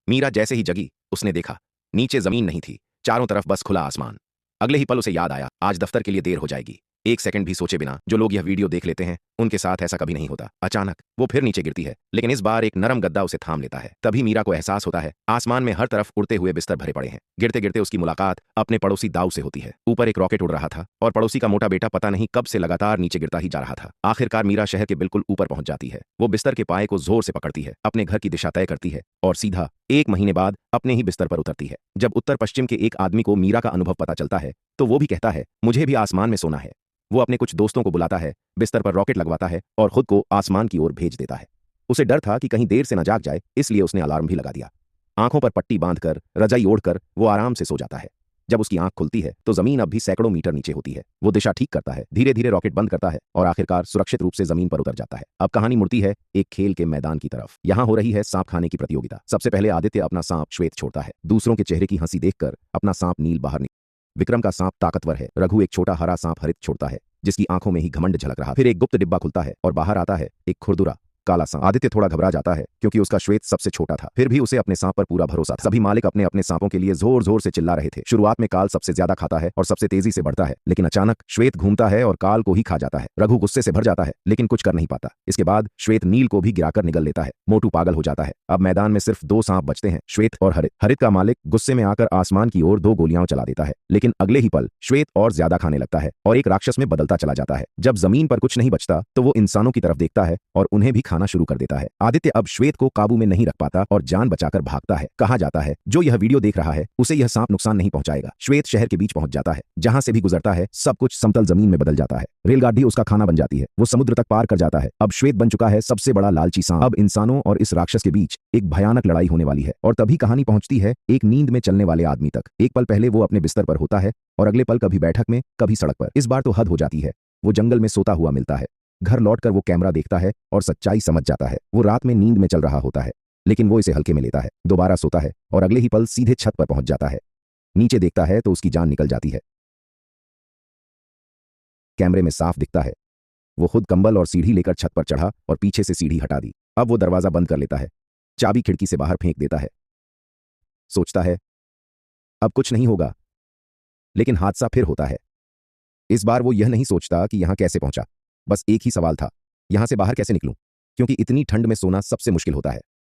मीरा जैसे ही जगी उसने देखा, नीचे जमीन नहीं थी, चारों तरफ बस खुला आसमान। अगले ही पल उसे याद आया, आज दफ्तर के लिए देर हो जाएगी। एक सेकंड भी सोचे बिना जो लोग यह वीडियो देख लेते हैं उनके साथ ऐसा कभी नहीं होता। अचानक वो फिर नीचे गिरती है, लेकिन इस बार एक नरम गद्दा उसे थाम लेता है। तभी मीरा को एहसास होता है आसमान में हर तरफ उड़ते हुए बिस्तर भरे पड़े हैं। गिरते गिरते उसकी मुलाकात अपने पड़ोसी दाऊ से होती है। ऊपर एक रॉकेट उड़ रहा था और पड़ोसी का मोटा बेटा पता नहीं कब से लगातार नीचे गिरता ही जा रहा था। आखिरकार मीरा शहर के बिल्कुल ऊपर पहुंच जाती है। वो बिस्तर के पाए को जोर से पकड़ती है, अपने घर की दिशा तय करती है और सीधा 1 महीने बाद अपने ही बिस्तर पर उतरती है। जब उत्तर पश्चिम के एक आदमी को मीरा का अनुभव पता चलता है तो वो भी कहता है, मुझे भी आसमान में सोना है। वो अपने कुछ दोस्तों को बुलाता है, बिस्तर पर रॉकेट लगवाता है और खुद को आसमान की ओर भेज देता है। उसे डर था कि कहीं देर से न जाग जाए, इसलिए उसने अलार्म भी लगा दिया। आंखों पर पट्टी बांधकर रजाई ओढ़कर वो आराम से सो जाता है। जब उसकी आंख खुलती है तो जमीन अब भी सैकड़ों मीटर नीचे होती है। वो दिशा ठीक करता है, धीरे धीरे रॉकेट बंद करता है और आखिरकार सुरक्षित रूप से जमीन पर उतर जाता है। अब कहानी मुड़ती है एक खेल के मैदान की तरफ। यहाँ हो रही है सांप खाने की प्रतियोगिता। सबसे पहले आदित्य अपना सांप श्वेत छोड़ता है। दूसरों के चेहरे की हंसी देखकर अपना सांप नील बाहर निकलता है। विक्रम का सांप ताकतवर है। रघु एक छोटा हरा सांप हरित छोड़ता है, जिसकी आंखों में ही घमंड झलक रहा। फिर एक गुप्त डिब्बा खुलता है और बाहर आता है एक खुरदुरा काला सांप। आदित्य थोड़ा घबरा जाता है क्योंकि उसका श्वेत सबसे छोटा था, फिर भी उसे अपने सांप पर पूरा भरोसा था। सभी मालिक अपने अपने सांपों के लिए जोर जोर से चिल्ला रहे थे। शुरुआत में काल सबसे ज्यादा खाता है और सबसे तेजी से बढ़ता है, लेकिन अचानक श्वेत घूमता है और काल को ही खा जाता है। रघु गुस्से से भर जाता है लेकिन कुछ कर नहीं पाता। इसके बाद श्वेत नील को भी गिराकर निगल लेता है। मोटू पागल हो जाता है। अब मैदान में सिर्फ 2 सांप बचते हैं, श्वेत और हरित। हरित का मालिक गुस्से में आकर आसमान की ओर 2 गोलियां चला देता है, लेकिन अगले ही पल श्वेत और ज्यादा खाने लगता है और एक राक्षस में बदलता चला जाता है। जब जमीन पर कुछ नहीं बचता तो वो इंसानों की तरफ देखता है और उन्हें भी खाना शुरू कर देता है। आदित्य अब श्वेत को काबू में नहीं रख पाता और जान बचाकर भागता है। कहा जाता है जो यह वीडियो देख रहा है उसे यह सांप नुकसान नहीं पहुंचाएगा। श्वेत शहर के बीच पहुंच जाता है। जहां से भी गुजरता है सब कुछ समतल जमीन में बदल जाता है। रेलगाड़ी उसका खाना बन जाती है। वो समुद्र तक पार कर जाता है। अब श्वेत बन चुका है सबसे बड़ा लालची सांप। अब इंसानों और इस राक्षस के बीच एक भयानक लड़ाई होने वाली है। और तभी कहानी पहुंचती है एक नींद में चलने वाले आदमी तक। एक पल पहले वो अपने बिस्तर पर होता है और अगले पल कभी बैठक में कभी सड़क पर। इस बार तो हद हो जाती है। वो जंगल में सोता हुआ मिलता है। घर लौटकर वो कैमरा देखता है और सच्चाई समझ जाता है। वो रात में नींद में चल रहा होता है, लेकिन वो इसे हल्के में लेता है। दोबारा सोता है और अगले ही पल सीधे छत पर पहुंच जाता है। नीचे देखता है तो उसकी जान निकल जाती है। कैमरे में साफ दिखता है वो खुद कंबल और सीढ़ी लेकर छत पर चढ़ा और पीछे से सीढ़ी हटा दी। अब वो दरवाजा बंद कर लेता है, चाबी खिड़की से बाहर फेंक देता है। सोचता है अब कुछ नहीं होगा, लेकिन हादसा फिर होता है। इस बार वो यह नहीं सोचता कि यहां कैसे पहुंचा, बस एक ही सवाल था, यहां से बाहर कैसे निकलूं, क्योंकि इतनी ठंड में सोना सबसे मुश्किल होता है।